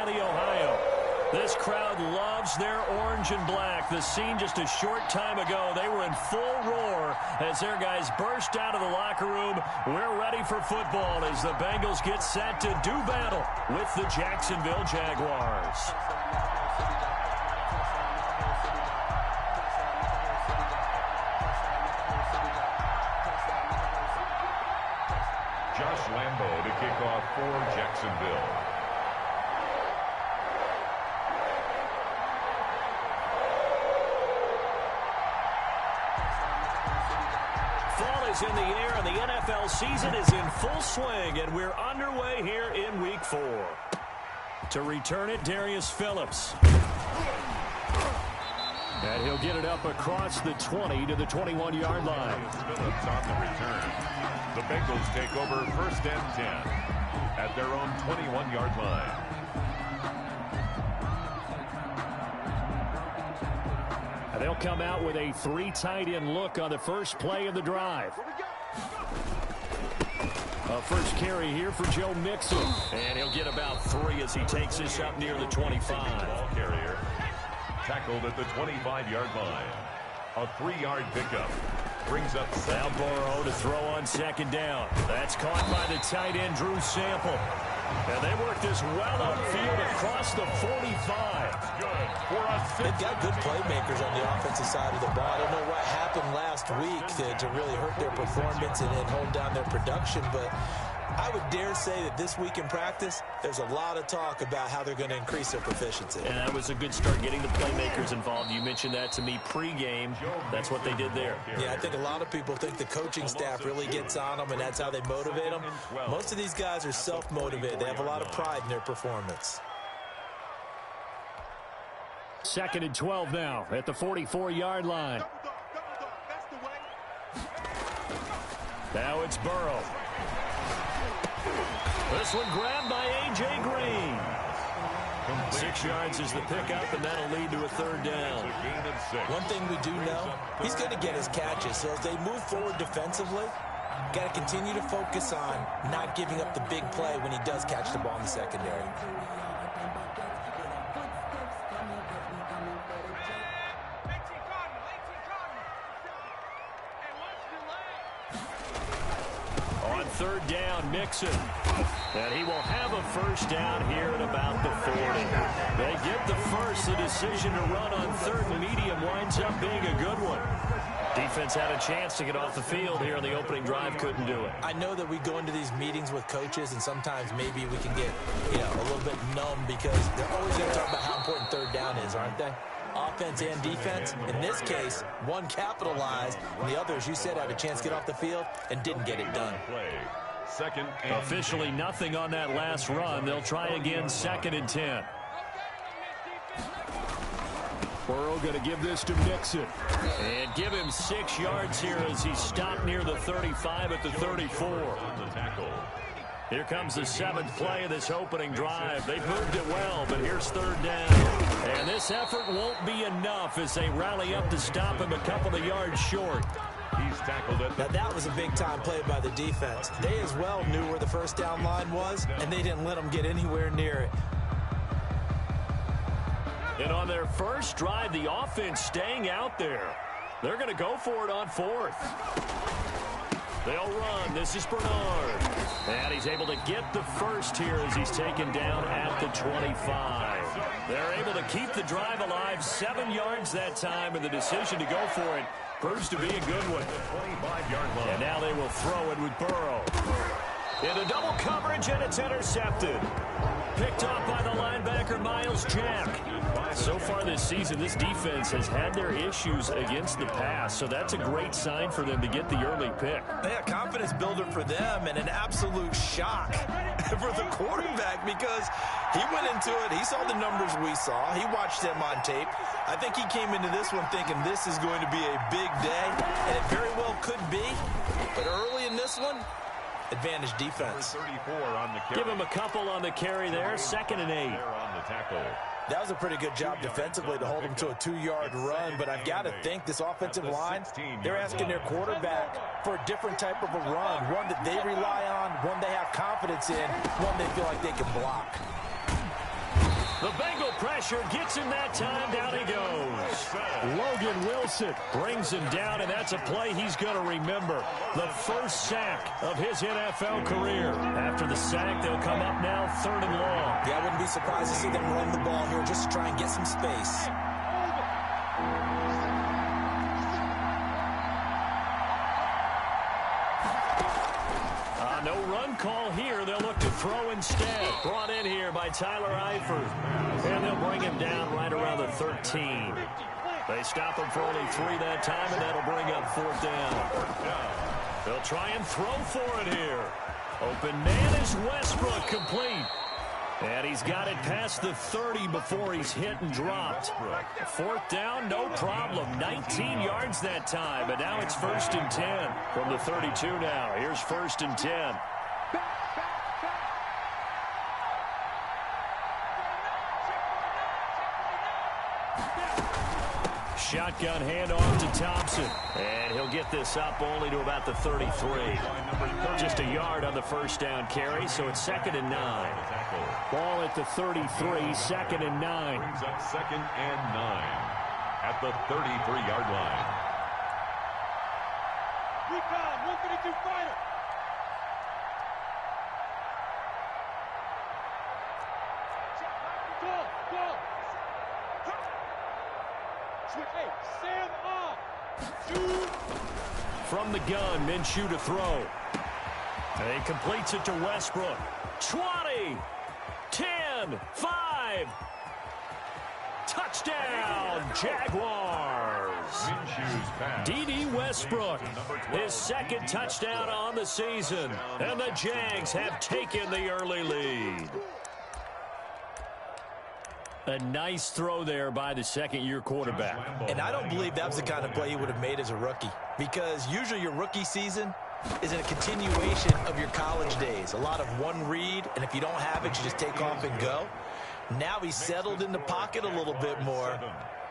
Valley, Ohio. This crowd loves their orange and black. The scene just a short time ago, they were in full roar as their guys burst out of the locker room. We're ready for football as the Bengals get set to do battle with the Jacksonville Jaguars. Josh Lambo to kick off for Jacksonville. In the air, and the NFL season is in full swing, and we're underway here in Week 4. To return it, Darius Phillips. And he'll get it up across the 20 to the 21-yard line. Phillips on the return. The Bengals take over 1st and 10 at their own 21-yard line. They'll come out with a 3 tight end look on the first play of the drive. A first carry here for Joe Mixon. And he'll get about 3 as he takes this up near the 25. Ball carrier tackled at the 25-yard line. A 3-yard pickup. Brings up Now Burrow to throw on 2nd down. That's caught by the tight end, Drew Sample. And they work this well upfield across the 45. Good for us. They've got good playmakers on the offensive side of the ball. I don't know what happened last week to really hurt their performance and hold down their production, but I would dare say that this week in practice, there's a lot of talk about how they're going to increase their proficiency. And that was a good start getting the playmakers involved. You mentioned that to me pregame. That's what they did there. Yeah, I think a lot of people think the coaching staff really gets on them, and that's how they motivate them. Most of these guys are self-motivated. They have a lot of pride in their performance. 2nd and 12 now at the 44-yard line. Now it's Burrow. This one grabbed by A.J. Green. 6 yards is the pickup, and that'll lead to a 3rd down. One thing we do know, he's going to get his catches. So as they move forward defensively, got to continue to focus on not giving up the big play when he does catch the ball in the secondary. On 3rd down, Mixon. And he will have a 1st down here at about the 40. They get the first. The decision to run on 3rd and medium winds up being a good one. Defense had a chance to get off the field here on the opening drive, couldn't do it. I know that we go into these meetings with coaches, and sometimes maybe we can get, a little bit numb because they're always going to talk about how important 3rd down is, aren't they? Offense and defense. In this case, one capitalized, and the other, as you said, had a chance to get off the field and didn't get it done. Officially nothing on that last run. They'll try again 2nd and 10. Burrow going to give this to Mixon. And give him 6 yards here as he stopped near the 35 at the 34. Here comes the 7th play of this opening drive. They've moved it well, but here's 3rd down. And this effort won't be enough as they rally up to stop him a couple of yards short. He's tackled it. Now that was a big-time play by the defense. They as well knew where the 1st down line was, and they didn't let them get anywhere near it. And on their first drive, the offense staying out there. They're going to go for it on 4th. They'll run. This is Bernard. And he's able to get the first here as he's taken down at the 25. They're able to keep the drive alive. 7 yards that time, and the decision to go for it proves to be a good one. 25-yard line. And now they will throw it with Burrow. Into double coverage, and it's intercepted. Picked off by the linebacker, Miles Jack. So far this season, this defense has had their issues against the pass, so that's a great sign for them to get the early pick. Yeah, confidence builder for them and an absolute shock for the quarterback because he went into it. He saw the numbers we saw. He watched them on tape. I think he came into this one thinking this is going to be a big day, and it very well could be. But early in this one, advantage defense. 34 on the carry. Give him a couple on the carry there. 2nd and 8. On the tackle. That was a pretty good job defensively to hold him to a 2-yard run, but I've got to think this offensive line, they're asking their quarterback for a different type of a run, one that they rely on, one they have confidence in, one they feel like they can block. pressure. Gets him that time. Down he goes. Logan Wilson brings him down, and that's a play he's going to remember. The first sack of his NFL career. After the sack, they'll come up now 3rd and long. Yeah, I wouldn't be surprised to see them run the ball here just to try and get some space. No run call here. They'll look to throw instead. Brought in here by Tyler Eifert. And they'll bring him down right around the 13. They stop him for only 3 that time, and that'll bring up 4th down. They'll try and throw for it here. Open man is Westbrook, complete. And he's got it past the 30 before he's hit and dropped. 4th down, no problem. 19 yards that time, but now it's 1st and 10 from the 32 now. Here's 1st and 10. Shotgun handoff to Thompson. And he'll get this up only to about the 33. Just a yard on the 1st down carry, so it's 2nd and 9. Ball at the 33, 2nd and 9. Brings up 2nd and 9 at the 33-yard line. Recon, 152 fighter. Go. Switch, hey, Sam off. Shoot. From the gun, Minshew to throw. And he completes it to Westbrook. 20, 10, 5. Touchdown, Jaguars. D.D. Westbrook, his 2nd touchdown on the season. And the Jags have taken the early lead. A nice throw there by the 2nd-year quarterback. And I don't believe that was the kind of play he would have made as a rookie, because usually your rookie season is in a continuation of your college days. A lot of one read, and if you don't have it, you just take off and go. Now he's settled in the pocket a little bit more,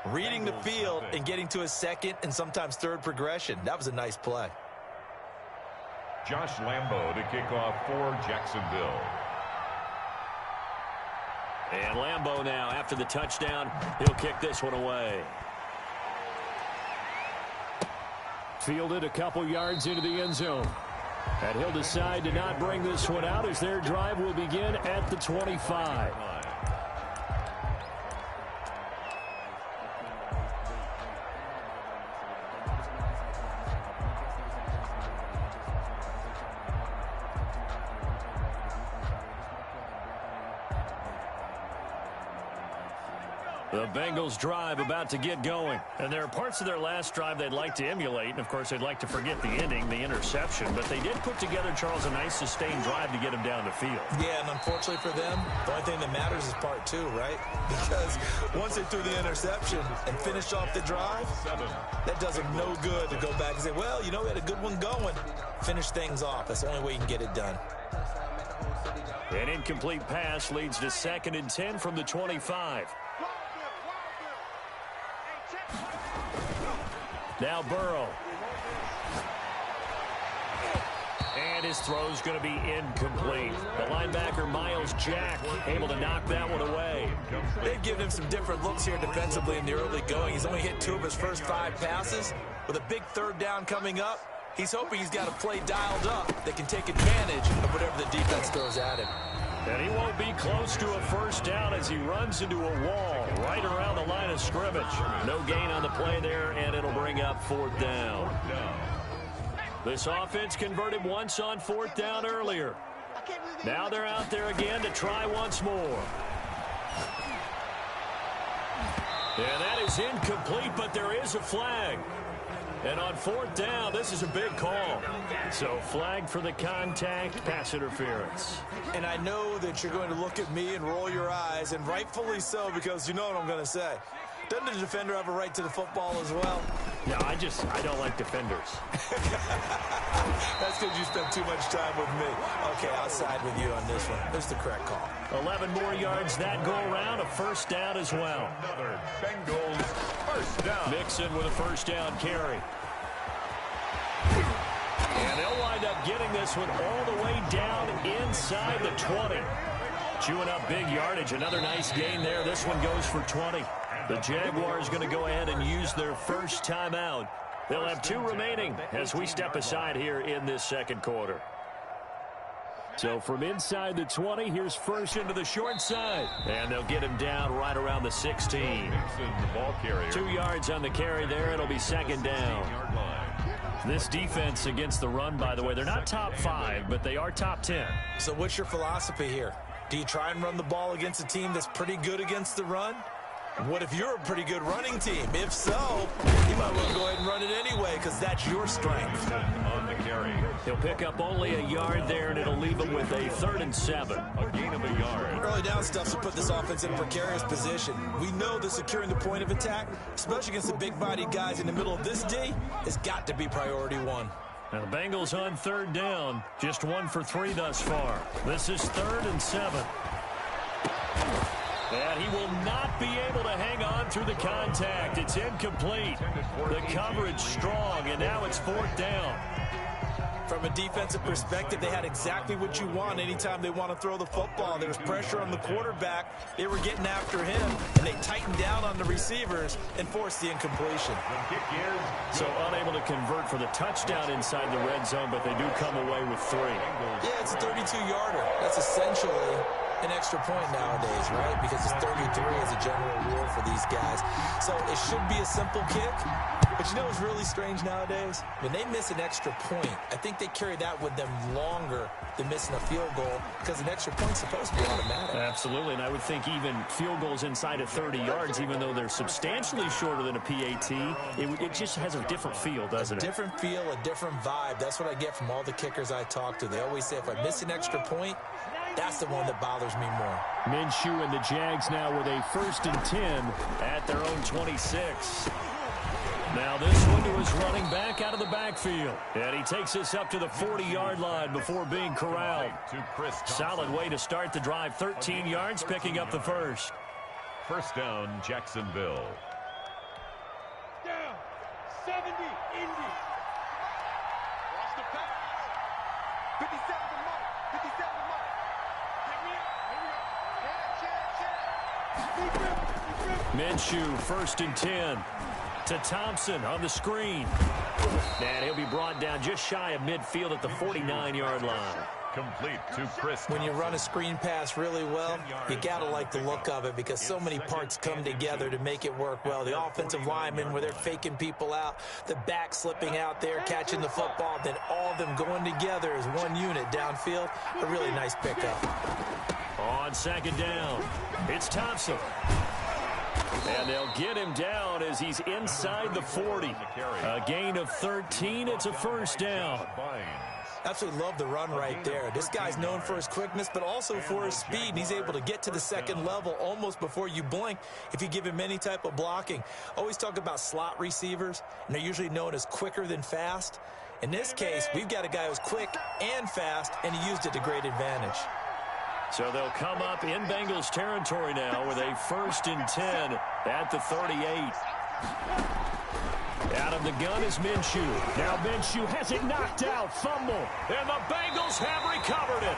reading the field and getting to his 2nd and sometimes 3rd progression. That was a nice play. Josh Lambo to kick off for Jacksonville. And Lambo now, after the touchdown, he'll kick this one away. Fielded a couple yards into the end zone. And he'll decide to not bring this one out as their drive will begin at the 25. The Bengals drive about to get going. And there are parts of their last drive they'd like to emulate. And, of course, they'd like to forget the ending, the interception. But they did put together, Charles, a nice sustained drive to get him down the field. Yeah, and unfortunately for them, the only thing that matters is part 2, right? Because once they threw the interception and finished off the drive, that does them no good to go back and say, well, you know, we had a good one going. Finish things off. That's the only way you can get it done. An incomplete pass leads to 2nd and 10 from the 25. Now Burrow. And his throw's going to be incomplete. The linebacker, Miles Jack, able to knock that one away. They've given him some different looks here defensively in the early going. He's only hit 2 of his first 5 passes. With a big 3rd down coming up, he's hoping he's got a play dialed up that can take advantage of whatever the defense throws at him. And he won't be close to a 1st down as he runs into a wall right around the line of scrimmage. No gain on the play there, and it'll bring up 4th down. This offense converted once on 4th down earlier. Now they're out there again to try once more. And that is incomplete, but there is a flag. And on 4th down, this is a big call. So flag for the contact, pass interference. And I know that you're going to look at me and roll your eyes, and rightfully so, because you know what I'm going to say. Doesn't the defender have a right to the football as well? No, I don't like defenders. That's because you spent too much time with me. Okay, I'll side with you on this one. It's the correct call. 11 more yards that go around, a 1st down as well. Another Bengals 1st down. Mixon with a 1st down carry. And they'll wind up getting this one all the way down inside the 20. Chewing up big yardage. Another nice gain there. This one goes for 20. The Jaguars going to go ahead and use their first timeout. They'll have 2 remaining as we step aside here in this second quarter. So from inside the 20, here's first into the short side. And they'll get him down right around the 16. The ball carrier. 2 yards on the carry there. It'll be second down. This defense against the run, by the way, they're not top 5, but they are top 10. So what's your philosophy here? Do you try and run the ball against a team that's pretty good against the run? What if you're a pretty good running team? If so, you might want to go ahead and run it anyway because that's your strength. On the carry. He'll pick up only a yard there, and it'll leave him with a 3rd and 7. A gain of a yard. Early down stuff's to put this offense in a precarious position. We know that securing the point of attack, especially against the big-bodied guys in the middle of this D, has got to be priority 1. Now the Bengals on 3rd down. Just 1 for 3 thus far. This is 3rd and 7. And he will not be able to hang on through the contact. It's incomplete. The coverage strong, and now it's 4th down. From a defensive perspective, they had exactly what you want anytime they want to throw the football. There was pressure on the quarterback. They were getting after him, and they tightened down on the receivers and forced the incompletion. So unable to convert for the touchdown inside the red zone, but they do come away with 3. Yeah, it's a 32-yarder. That's essentially an extra point nowadays, right? Because it's 33 as a general rule for these guys. So it should be a simple kick. But you know what's really strange nowadays? When they miss an extra point, I think they carry that with them longer than missing a field goal because an extra point's supposed to be automatic. Absolutely, and I would think even field goals inside of 30 yards, even though they're substantially shorter than a PAT, it just has a different feel, doesn't it? A different feel, a different vibe. That's what I get from all the kickers I talk to. They always say if I miss an extra point, that's the one that bothers me more. Minshew and the Jags now with a 1st and 10 at their own 26. Now this one to his running back out of the backfield. And he takes us up to the 40-yard line before being corralled. Solid way to start the drive. 13 yards, picking up the first. First down, Jacksonville. Down. 70, Indy. Lost the pass. 57 to Mike. 57 to Mike. Hit me up. Minshew, 1st and 10. To Thompson on the screen. And he'll be brought down just shy of midfield at the 49-yard line. Complete to Chris. When you run a screen pass really well, you got to like the look of it because so many parts come together to make it work well. The offensive linemen where they're faking people out, the back slipping out there, catching the football, then all of them going together as one unit downfield. A really nice pickup. On 2nd down, it's Thompson. And they'll get him down as he's inside the 40. A gain of 13. It's a 1st down. Absolutely love the run right there. This guy's known for his quickness, but also for his speed. And he's able to get to the 2nd level almost before you blink if you give him any type of blocking. Always talk about slot receivers, and they're usually known as quicker than fast. In this case, we've got a guy who's quick and fast, and he used it to great advantage. So they'll come up in Bengals territory now with a 1st and 10 at the 38. Out of the gun is Minshew. Now Minshew has it knocked out. Fumble. And the Bengals have recovered it.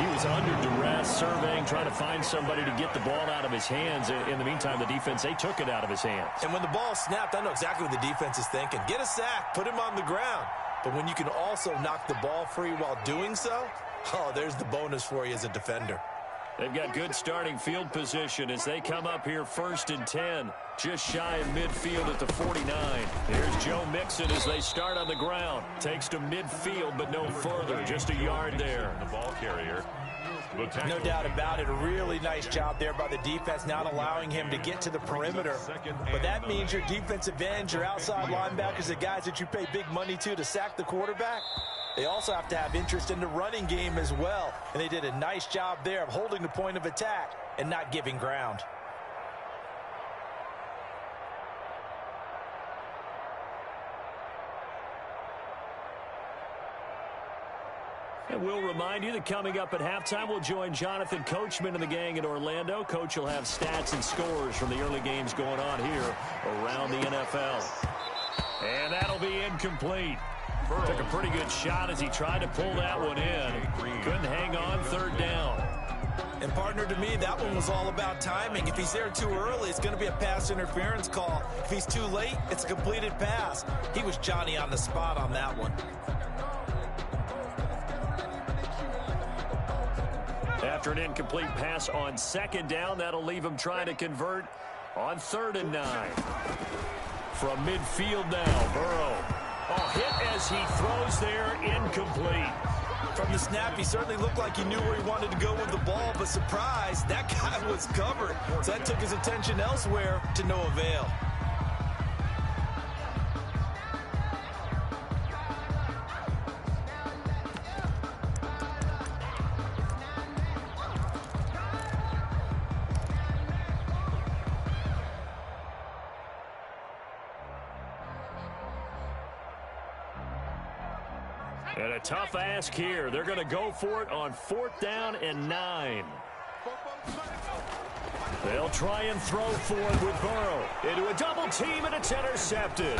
He was under duress, surveying, trying to find somebody to get the ball out of his hands. In the meantime, the defense, they took it out of his hands. And when the ball snapped, I know exactly what the defense is thinking. Get a sack. Put him on the ground. But when you can also knock the ball free while doing so, oh, there's the bonus for you as a defender. They've got good starting field position as they come up here 1st and 10, just shy of midfield at the 49. Here's Joe Mixon as they start on the ground. Takes to midfield, but no further, just a yard there. The ball carrier. No doubt about it. A really nice job there by the defense, not allowing him to get to the perimeter. But that means your defensive ends, your outside linebackers, the guys that you pay big money to sack the quarterback, they also have to have interest in the running game as well. And they did a nice job there of holding the point of attack and not giving ground. And we'll remind you that coming up at halftime, we'll join Jonathan Coachman and the gang in Orlando. Coach will have stats and scores from the early games going on here around the NFL. And that'll be incomplete. Took a pretty good shot as he tried to pull that one in. Couldn't hang on, 3rd down. And, partner, to me, that one was all about timing. If he's there too early, it's going to be a pass interference call. If he's too late, it's a completed pass. He was Johnny on the spot on that one. After an incomplete pass on second down, that'll leave him trying to convert on 3rd and 9. From midfield now, Burrow. Oh, hit as he throws there, incomplete. From the snap, he certainly looked like he knew where he wanted to go with the ball, but surprise, that guy was covered. So that took his attention elsewhere to no avail. And a tough ask here. They're going to go for it on 4th down and 9. They'll try and throw for it with Burrow. Into a double team, and it's intercepted.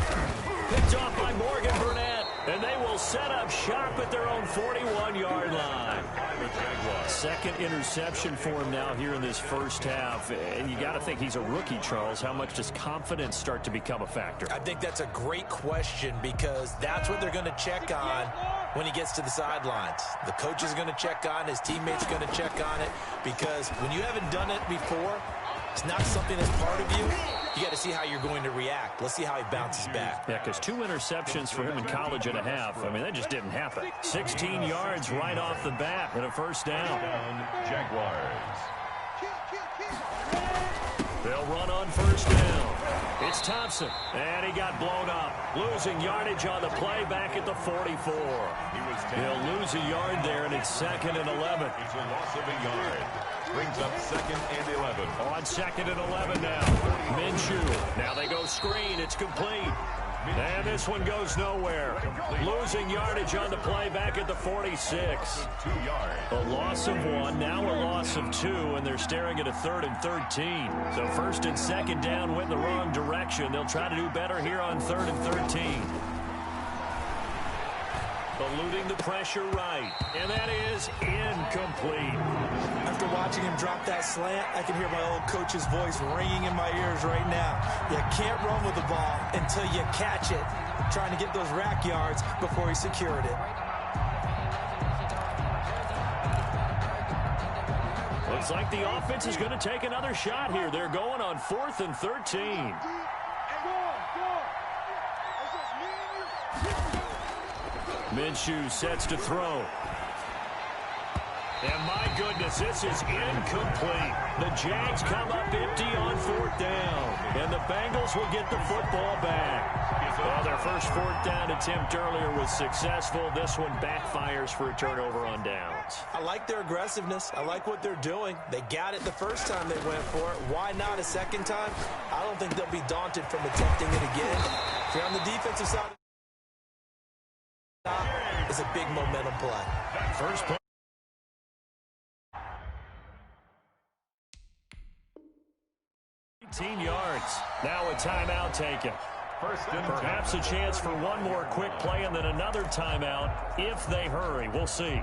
Picked off by Morgan Burnett. And they will set up shop at their own 41-yard line. Second interception for him now here in this first half. And you got to think he's a rookie, Charles. How much does confidence start to become a factor? I think that's a great question because that's what they're going to check on when he gets to the sidelines. The coach is going to check on, his teammates are going to check on it because when you haven't done it before, it's not something that's part of you. You got to see how you're going to react. Let's see how he bounces back. Yeah, because 2 interceptions for him in college and a half. I mean, that just didn't happen. 16 yards right off the bat and a first down. Jaguars. They'll run on first down. It's Thompson, and he got blown up. Losing yardage on the play back at the 44. He'll lose a yard there, and it's 2nd and 11. It's a loss of a yard. Brings up 2nd and 11. On 2nd and 11 now. Minshew. Now they go screen. It's complete. And this one goes nowhere. Losing yardage on the play back at the 46. 2 yards. A loss of 1, now a loss of 2, and they're staring at a 3rd and 13. So 1st and 2nd down went the wrong direction. They'll try to do better here on 3rd and 13. Eluding the pressure right, and that is incomplete. After watching him drop that slant, I can hear my old coach's voice ringing in my ears right now. You can't run with the ball until you catch it, trying to get those rack yards before he secured it. Looks like the offense is going to take another shot here. They're going on 4th and 13. Minshew sets to throw. And my goodness, this is incomplete. The Jags come up empty on 4th down. And the Bengals will get the football back. Well, their first 4th down attempt earlier was successful. This one backfires for a turnover on downs. I like their aggressiveness. I like what they're doing. They got it the first time they went for it. Why not a second time? I don't think they'll be daunted from attempting it again. If you're on the defensive side, is a big momentum play. First play. Yards. Now a timeout taken. Perhaps a chance for one more quick play and then another timeout if they hurry. We'll see.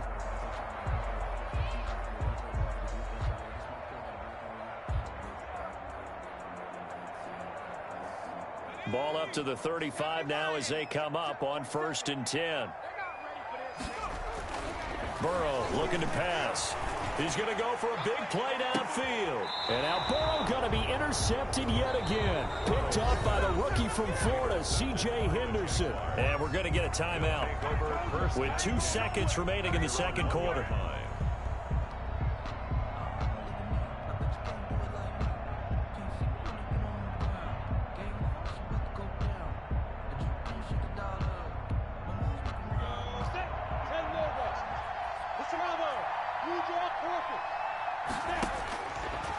Ball up to the 35 now as they come up on 1st and 10. Burrow looking to pass. He's going to go for a big play downfield. And now Burrow going to be intercepted yet again. Picked up by the rookie from Florida, C.J. Henderson. And we're going to get a timeout with 2 seconds remaining in the second quarter.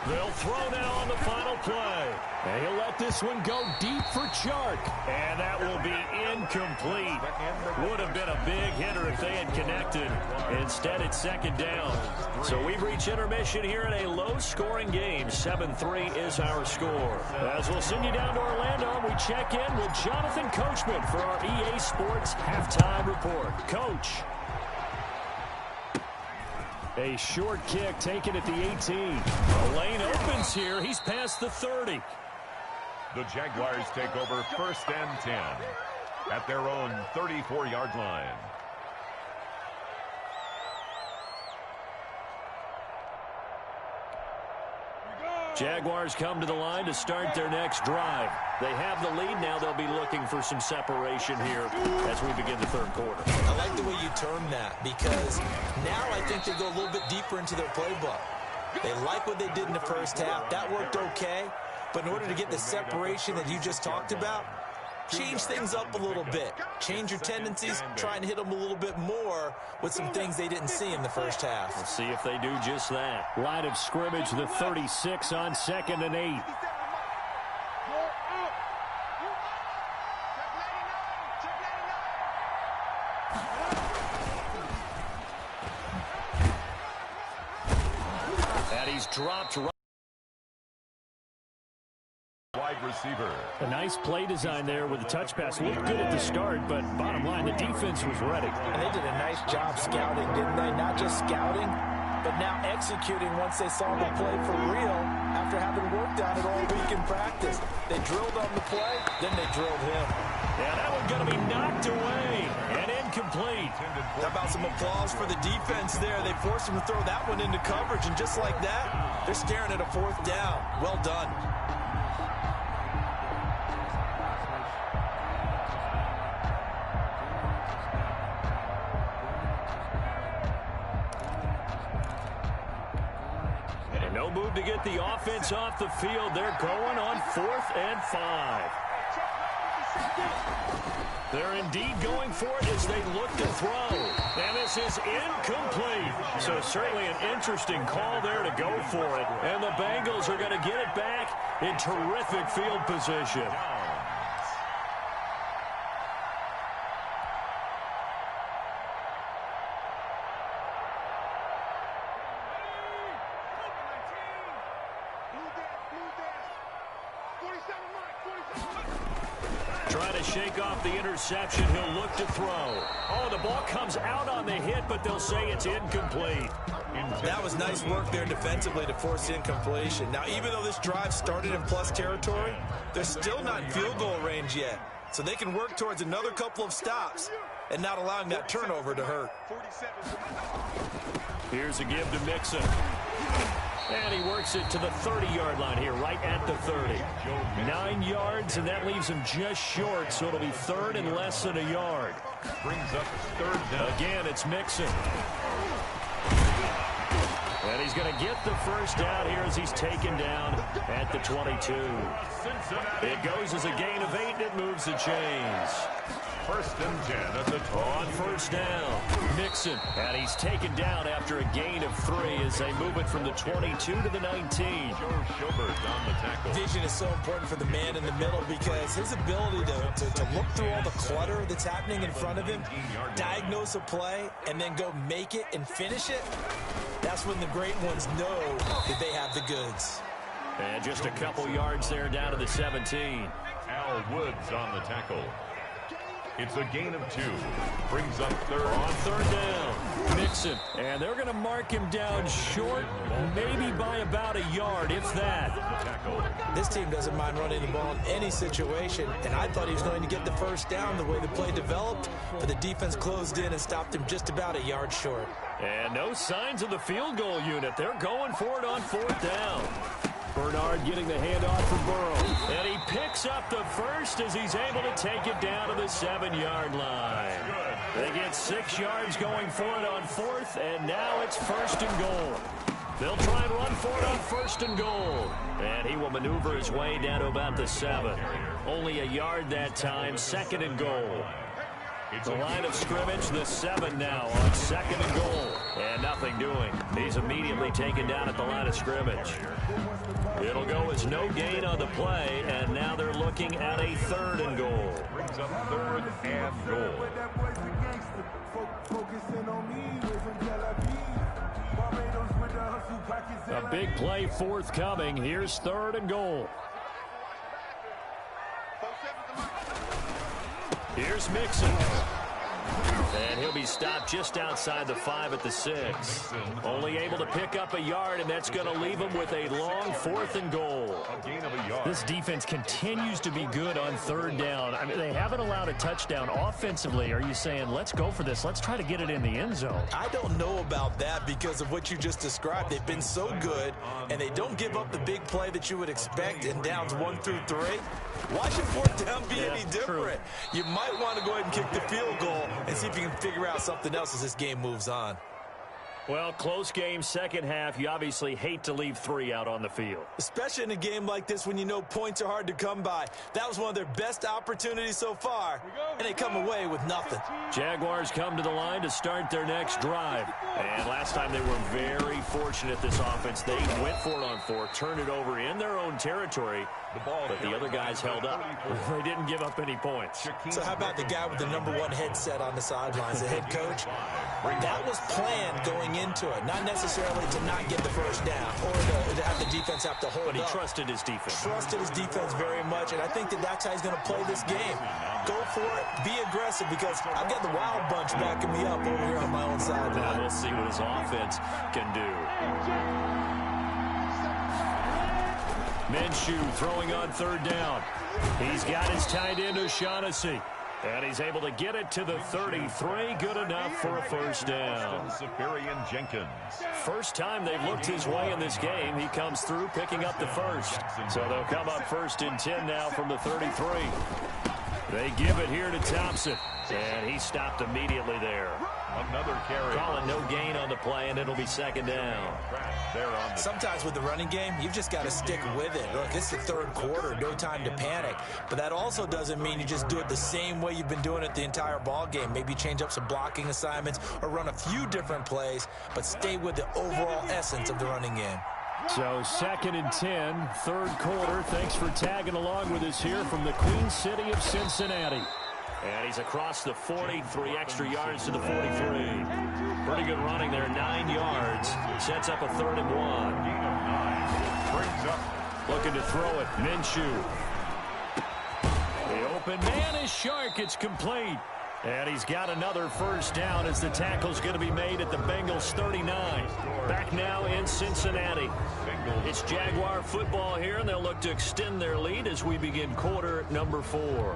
They'll throw now on the final play. And he'll let this one go deep for Chark. And that will be incomplete. Would have been a big hitter if they had connected. Instead, it's 2nd down. So we've reached intermission here in a low-scoring game. 7-3 is our score. As we'll send you down to Orlando, we check in with Jonathan Coachman for our EA Sports Halftime Report. Coach. A short kick taken at the 18. The lane opens here. He's past the 30. The Jaguars take over 1st and 10 at their own 34-yard line. Jaguars come to the line to start their next drive. They have the lead. Now they'll be looking for some separation here as we begin the third quarter. I like the way you term that because now I think they go a little bit deeper into their playbook. They like what they did in the first half. That worked okay. But in order to get the separation that you just talked about, change things up a little bit. Change your tendencies, try and hit them a little bit more with some things they didn't see in the first half. We'll see if they do just that. Line of scrimmage, the 36 on 2nd and 8. And he's dropped right. Wide receiver. A nice play design there with the touch pass. Looked good at the start, but bottom line, the defense was ready. And they did a nice job scouting, didn't they? Not just scouting, but now executing once they saw the play for real after having worked on it all week in practice. They drilled on the play, then they drilled him. Yeah, that one's going to be knocked away and incomplete. How about some applause for the defense there? They forced him to throw that one into coverage, and just like that, they're staring at a 4th down. Well done. No move to get the offense off the field. They're going on 4th and 5. They're indeed going for it as they look to throw. And this is incomplete. So certainly an interesting call there to go for it. And the Bengals are going to get it back in terrific field position. Trying to shake off the interception. He'll look to throw. Oh, the ball comes out on the hit, but they'll say it's incomplete. That was nice work there defensively to force incompletion. Now, even though this drive started in plus territory, they're still not in field goal range yet. So they can work towards another couple of stops and not allowing that turnover to hurt. Here's a give to Mixon. And he works it to the 30-yard line here, right at the 30. 9 yards, and that leaves him just short, so it'll be 3rd and less than a yard. Brings up 3rd down. Again, it's Mixon. And he's going to get the first down here as he's taken down at the 22. It goes as a gain of 8, and it moves the chains. 1st and 10 at the 12. On 1st down, Mixon. And he's taken down after a gain of 3 as they move it from the 22 to the 19. Joe Schobert on the tackle. Vision is so important for the man in the middle because his ability to look through all the clutter that's happening in front of him, diagnose a play, and then go make it and finish it, that's when the great ones know that they have the goods. And just a couple yards there down to the 17. Al Woods on the tackle. It's a gain of 2. Brings up 3rd. On 3rd down, Mixon. And they're going to mark him down short, maybe by about a yard, if that. This team doesn't mind running the ball in any situation, and I thought he was going to get the first down the way the play developed, but the defense closed in and stopped him just about a yard short. And no signs of the field goal unit. They're going for it on 4th down. Bernard getting the handoff for Burrow. And he picks up the first as he's able to take it down to the 7-yard line. They get 6 yards going for it on 4th, and now it's 1st and goal. They'll try and run for it on 1st and goal. And he will maneuver his way down to about the 7. Only a yard that time, 2nd and goal. The line of scrimmage, the 7 now on 2nd and goal. And nothing doing. He's immediately taken down at the line of scrimmage. It'll go as no gain on the play, and now they're looking at a 3rd and goal. Brings up 3rd and goal. A big play forthcoming. Here's 3rd and goal. Here's Mixon. And he'll be stopped just outside the 5 at the 6. Only able to pick up a yard, and that's going to leave him with a long 4th and goal. A gain of a yard. This defense continues to be good on 3rd down. I mean, they haven't allowed a touchdown offensively. Are you saying, let's go for this? Let's try to get it in the end zone. I don't know about that because of what you just described. They've been so good, and they don't give up the big play that you would expect in downs 1 through 3. Why should 4th down be any different? True. You might want to go ahead and kick the field goal and see if you can figure out something else as this game moves on. Well, close game, second half. You obviously hate to leave 3 out on the field. Especially in a game like this when you know points are hard to come by. That was one of their best opportunities so far, and they come away with nothing. Jaguars come to the line to start their next drive. And last time they were very fortunate, this offense. They went for it on 4, turned it over in their own territory, but the other guys held up. They didn't give up any points. So how about the guy with the #1 headset on the sidelines, the head coach? That was planned going into it, not necessarily to not get the first down or to have the defense have to hold up. But he trusted his defense. Trusted his defense very much, and I think that's how he's going to play this game. Go for it, be aggressive, because I've got the Wild Bunch backing me up over here on my own sideline. Now we'll see what his offense can do. Minshew throwing on 3rd down. He's got his tight end O'Shaughnessy. And he's able to get it to the 33. Good enough for a first down. Safarian Jenkins. First time they've looked his way in this game. He comes through picking up the first. So they'll come up 1st and 10 now from the 33. They give it here to Thompson. And he stopped immediately there. Another carry. Calling no gain on the play, and it'll be 2nd down. Sometimes with the running game, you've just got to stick with it. Look, it's the 3rd quarter, no time to panic. But that also doesn't mean you just do it the same way you've been doing it the entire ball game. Maybe change up some blocking assignments or run a few different plays, but stay with the overall essence of the running game. So 2nd and 10, 3rd quarter. Thanks for tagging along with us here from the Queen City of Cincinnati. And he's across the 43 extra yards to the 43. Pretty good running there, 9 yards. Sets up a 3rd and 1. Brings up. Looking to throw it, Minshew. The open man is Shark. It's complete. And he's got another first down as the tackle's going to be made at the Bengals 39. Back now in Cincinnati. It's Jaguar football here, and they'll look to extend their lead as we begin quarter number 4.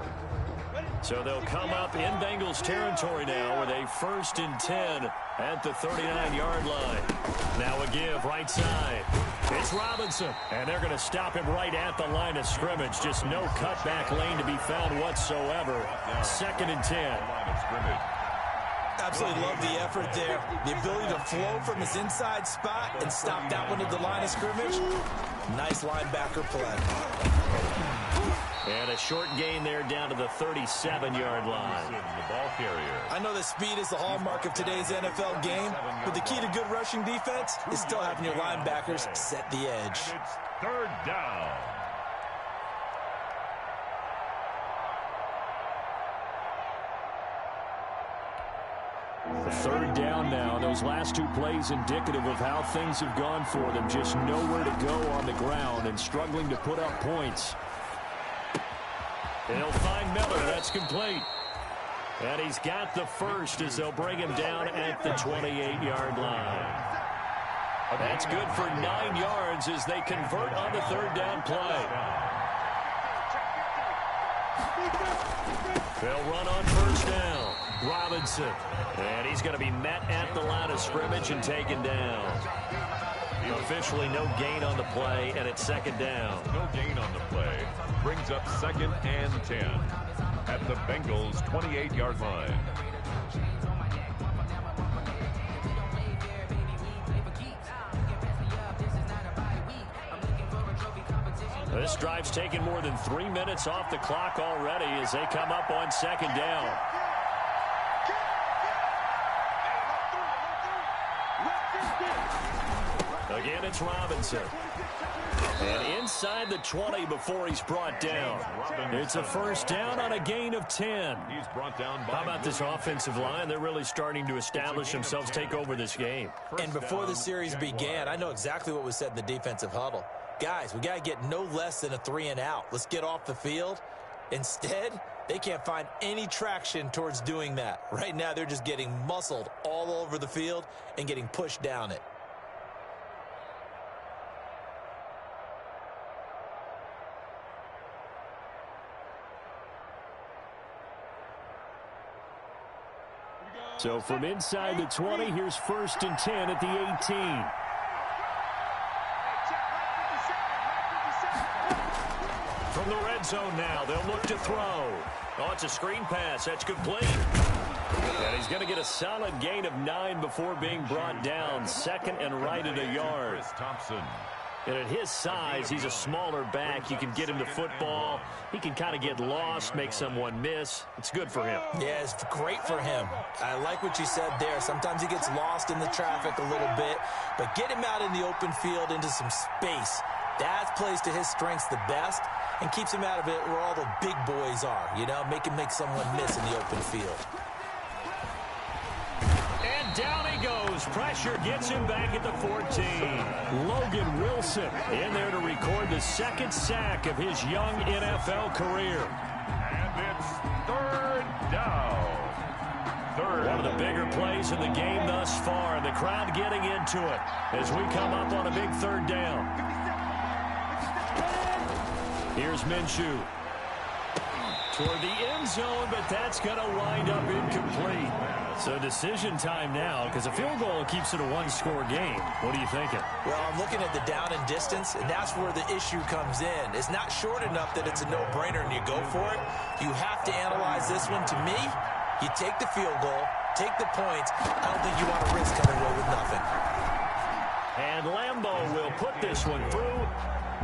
So they'll come up in Bengals territory now with a 1st and 10 at the 39-yard line. Now a give right side. It's Robinson, and they're going to stop him right at the line of scrimmage. Just no cutback lane to be found whatsoever. 2nd and 10. Absolutely love the effort there. The ability to flow from his inside spot and stop that one at the line of scrimmage. Nice linebacker play. And a short gain there down to the 37-yard line. The ball carrier. I know that speed is the hallmark of today's NFL game, but the key to good rushing defense is still having your linebackers set the edge. It's 3rd down. The 3rd down now. Those last 2 plays indicative of how things have gone for them. Just nowhere to go on the ground and struggling to put up points. They'll find Miller. That's complete. And he's got the first as they'll bring him down at the 28-yard line. That's good for 9 yards as they convert on the 3rd down play. They'll run on 1st down. Robinson. And he's going to be met at the line of scrimmage and taken down. Officially no gain on the play, and it's 2nd down. No gain on the play. Brings up 2nd and 10 at the Bengals 28-yard line. This drive's taken more than 3 minutes off the clock already as they come up on 2nd down. Again, it's Robinson. And inside the 20 before he's brought down. It's a 1st down on a gain of 10. He's brought down by. How about this offensive line? They're really starting to establish themselves, take over this game. And before the series began, I know exactly what was said in the defensive huddle. Guys, we got to get no less than a 3 and out. Let's get off the field. Instead, They can't find any traction towards doing that. Right now, they're just getting muscled all over the field and getting pushed down it. So from inside the 20, here's 1st and 10 at the 18. From the red zone now, they'll look to throw. Oh, it's a screen pass. That's complete. And he's going to get a solid gain of 9 before being brought down. 2nd and right at a yard. Chris Thompson. And at his size, he's a smaller back. You can get him to football. He can kind of get lost, make someone miss. It's good for him. Yeah, it's great for him. I like what you said there. Sometimes he gets lost in the traffic a little bit, but get him out in the open field into some space. That plays to his strengths the best and keeps him out of it where all the big boys are, you know, make someone miss in the open field. And down he goes. Pressure gets him back at the 14. Logan Wilson in there to record the 2nd sack of his young NFL career. And it's 3rd down. One of the bigger plays in the game thus far, and the crowd getting into it as we come up on a big 3rd down. Here's Minshew. Toward the end zone, but that's going to wind up incomplete. So decision time now, because a field goal keeps it a one-score game. What are you thinking? Well, I'm looking at the down and distance, and that's where the issue comes in. It's not short enough that it's a no-brainer and you go for it. You have to analyze this one. To me, you take the field goal, take the points. I don't think you want to risk coming away with nothing. And Lambeau will put this one through.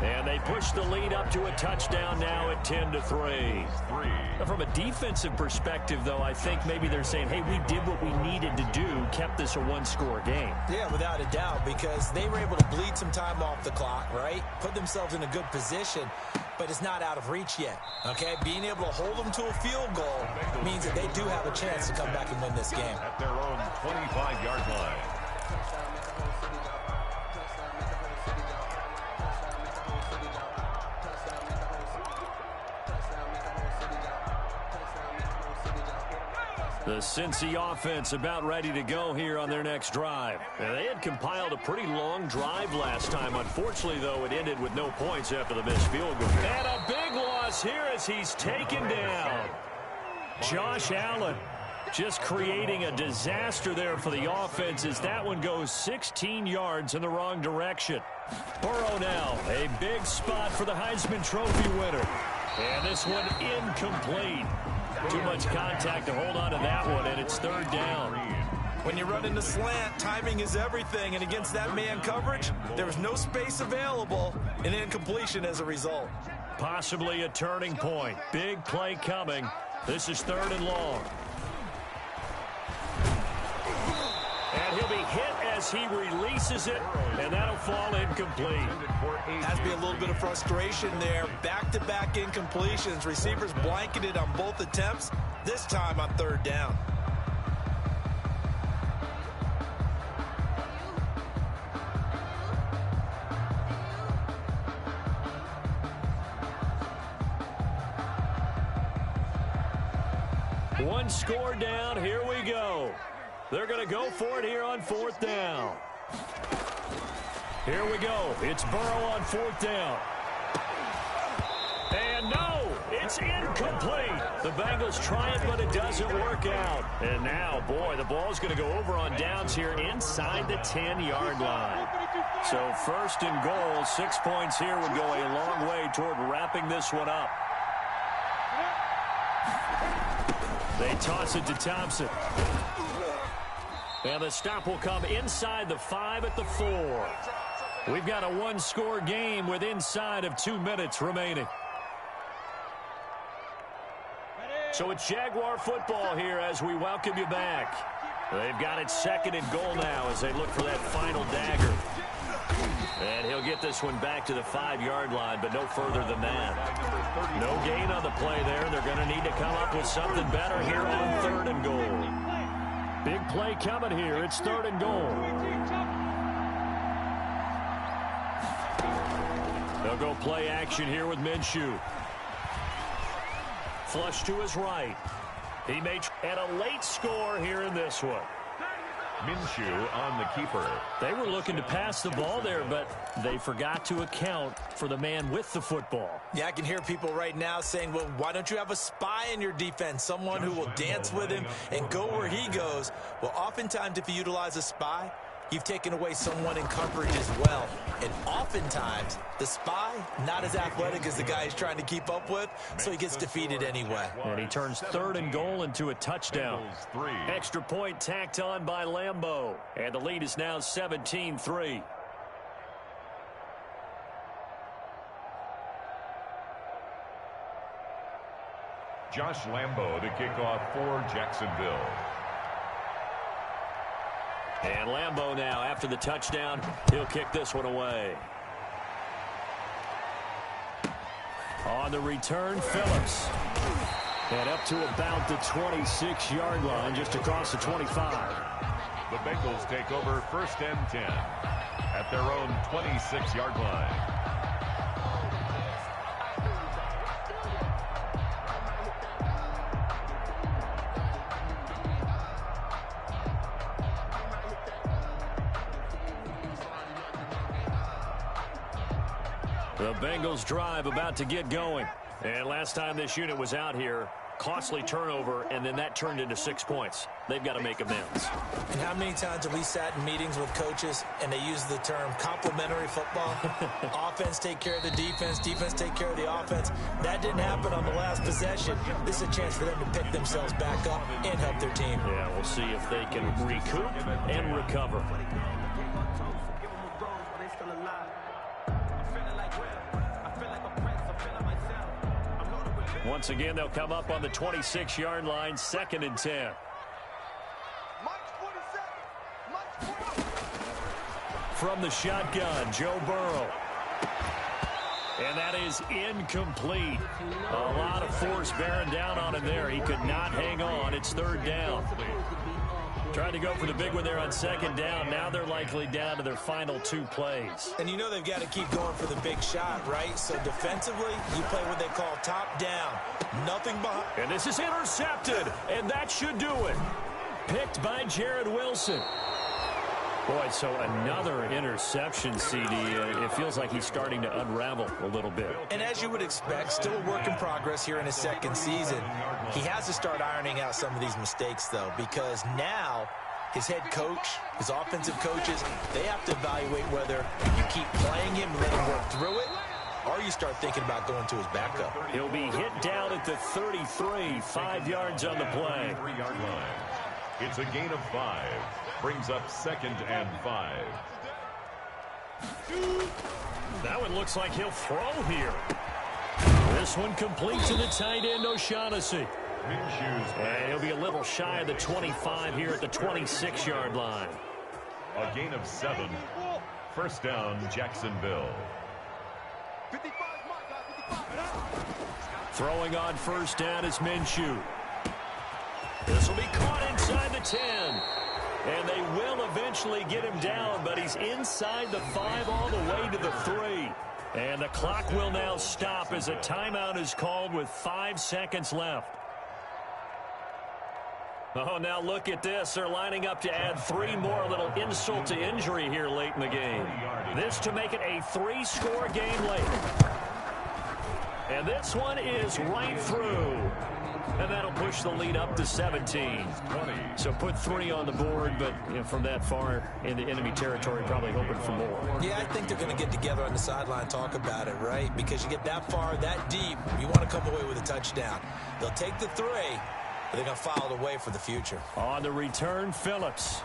And they push the lead up to a touchdown now at 10-3. From a defensive perspective, though, I think maybe they're saying, hey, we did what we needed to do, kept this a one-score game. Yeah, without a doubt, because they were able to bleed some time off the clock, right? Put themselves in a good position, but it's not out of reach yet, okay? Being able to hold them to a field goal means that they do have a chance to come back and win this game. At their own 25-yard line. The Cincy offense about ready to go here on their next drive. Now, they had compiled a pretty long drive last time. Unfortunately, though, it ended with no points after the missed field goal. And a big loss here as he's taken down. Josh Allen just creating a disaster there for the offense as that one goes 16 yards in the wrong direction. Burrow now, a big spot for the Heisman Trophy winner. And this one incomplete. Too much contact to hold on to that one, and it's 3rd down. When you run in the slant, timing is everything, and against that man coverage, there was no space available, and incompletion as a result. Possibly a turning point. Big play coming. This is 3rd and long. And he'll be hit as he releases it, and that'll fall incomplete. Has to be a little bit of frustration there. Back-to-back incompletions. Receivers blanketed on both attempts, this time on 3rd down. One score down. Here we go. They're going to go for it here on 4th down. Here we go. It's Burrow on 4th down. And no, it's incomplete. The Bengals try it, but it doesn't work out. And now, boy, the ball's going to go over on downs here inside the 10-yard line. So 1st and goal, 6 points here would go a long way toward wrapping this one up. They toss it to Thompson. And the stop will come inside the 5 at the 4. We've got a one-score game with inside of 2 minutes remaining. So it's Jaguar football here as we welcome you back. They've got it 2nd and goal now as they look for that final dagger. And he'll get this one back to the 5-yard line, but no further than that. No gain on the play there. They're going to need to come up with something better here on 3rd and goal. Big play coming here. It's 3rd and goal. They'll go play action here with Minshew. flush to his right. He made and a late score here in this one. Minshew on the keeper. They were looking to pass the ball there, but they forgot to account for the man with the football. Yeah, I can hear people right now saying, well, why don't you have a spy in your defense, someone who will dance with him and go where he goes? Well, oftentimes if you utilize a spy, you've taken away someone in coverage as well. And oftentimes, the spy, not as athletic as the guy he's trying to keep up with, so he gets defeated anyway. And he turns 3rd and goal into a touchdown. Extra point tacked on by Lambeau. And the lead is now 17-3. Josh Lambeau to kick off for Jacksonville. And Lambeau now, after the touchdown, he'll kick this one away. On the return, Phillips. And up to about the 26-yard line, just across the 25. The Bengals take over 1st and 10 at their own 26-yard line. The Bengals drive about to get going. And last time this unit was out here, costly turnover, and then that turned into 6 points. They've got to make amends. And how many times have we sat in meetings with coaches and they use the term complementary football? Offense take care of the defense, defense take care of the offense. That didn't happen on the last possession. This is a chance for them to pick themselves back up and help their team. Yeah, we'll see if they can recoup and recover. Once again, they'll come up on the 26-yard line, 2nd and 10. From the shotgun, Joe Burrow. And that is incomplete. A lot of force bearing down on him there. He could not hang on. It's 3rd down. Trying to go for the big one there on 2nd down. Now they're likely down to their final 2 plays. And you know they've got to keep going for the big shot, right? So defensively, you play what they call top down. Nothing behind. And this is intercepted, and that should do it. Picked by Jared Wilson. Boy, so another interception, CD. It feels like he's starting to unravel a little bit. And as you would expect, still a work in progress here in his 2nd season. He has to start ironing out some of these mistakes, though, because now his head coach, his offensive coaches, they have to evaluate whether you keep playing him and let him work through it, or you start thinking about going to his backup. He'll be hit down at the 33, 5 yards on the play. 3-yard line. It's a gain of 5. Brings up 2nd and 5. That one looks like he'll throw here. This one complete to the tight end, O'Shaughnessy. And he'll be a little shy of the 25 here at the 26-yard line. A gain of 7. 1st down, Jacksonville. Throwing on 1st down is Minshew. This will be caught inside the 10. And they will eventually get him down, but he's inside the 5 all the way to the 3. And the clock will now stop as a timeout is called with 5 seconds left. Oh, now look at this. They're lining up to add 3 more, a little insult to injury here late in the game. This to make it a 3-score game late. And this one is right through. And that'll push the lead up to 17. So put 3 on the board, but from that far in the enemy territory, probably hoping for more. Yeah, I think they're going to get together on the sideline and talk about it, right? Because you get that far, that deep, you want to come away with a touchdown. They'll take the 3, but they're going to file it away for the future. On the return, Phillips.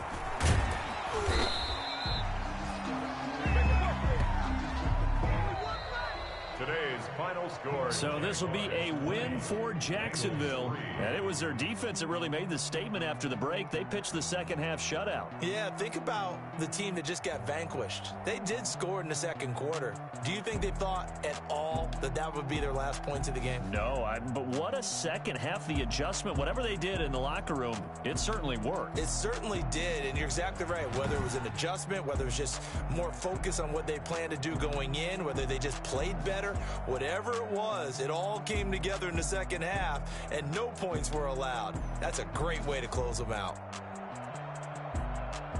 Today's final score. So this will be a win for Jacksonville. And it was their defense that really made the statement after the break. They pitched the second half shutout. Yeah, think about the team that just got vanquished. They did score in the 2nd quarter. Do you think they thought at all that that would be their last points of the game? No, but what a second half. The adjustment, whatever they did in the locker room, it certainly worked. It certainly did, and you're exactly right. Whether it was an adjustment, whether it was just more focus on what they planned to do going in, whether they just played better, Whatever it was, it all came together in the second half, and no points were allowed. That's a great way to close them out.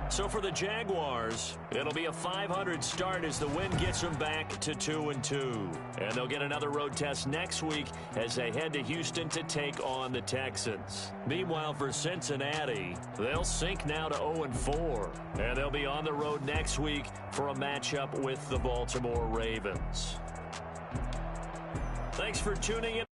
So for the Jaguars, it'll be a .500 start as the win gets them back to 2-2. And they'll get another road test next week as they head to Houston to take on the Texans. Meanwhile, for Cincinnati, they'll sink now to 0-4. And they'll be on the road next week for a matchup with the Baltimore Ravens. Thanks for tuning in.